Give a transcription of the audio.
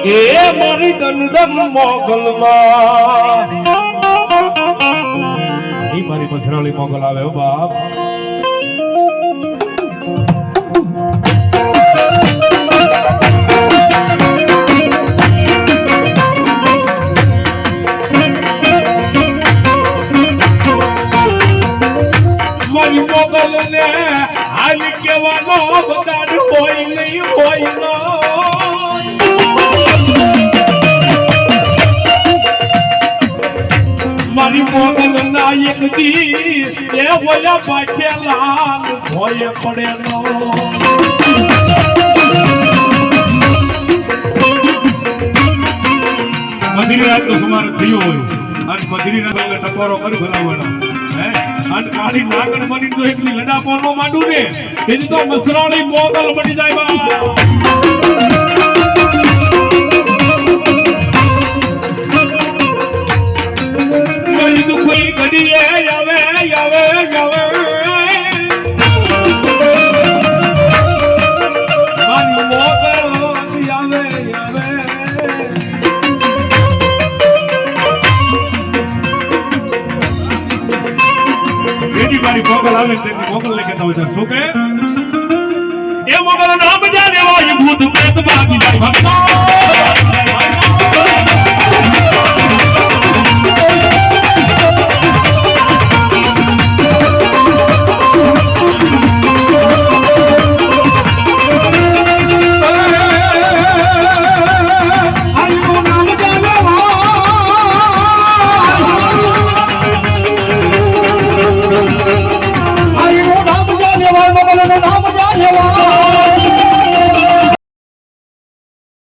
એ મારી દંડન મોગલમાં મારી મસરાળી મોગલ આવે હો બાપ મારી મોગલ ને હાલ કેવાનો બદાડ હોય નહીં હોય મારી મોગલ ના એક દી એ બોલ્યા પાછે લાલ ભોય પડે નો મધુરી રાત નો સમાર થયો હોય અને મધુરી રાત ટકોરો કરી ભલાવવાનો હે અને કાળી નાગણ બની તો એકલી લડા પોનો માંડું ને એની તો મસરાળી મોગલ બની જાય બા કોઈ ઘડીએ આવે આવે આવે મારી મોગલ આવે આવે બેટી મારી મોગલ આવે છે મોગલ ને કહેતા હોય શું કે એ મોગલ નામ જાણે હોય ભૂત પ્રેત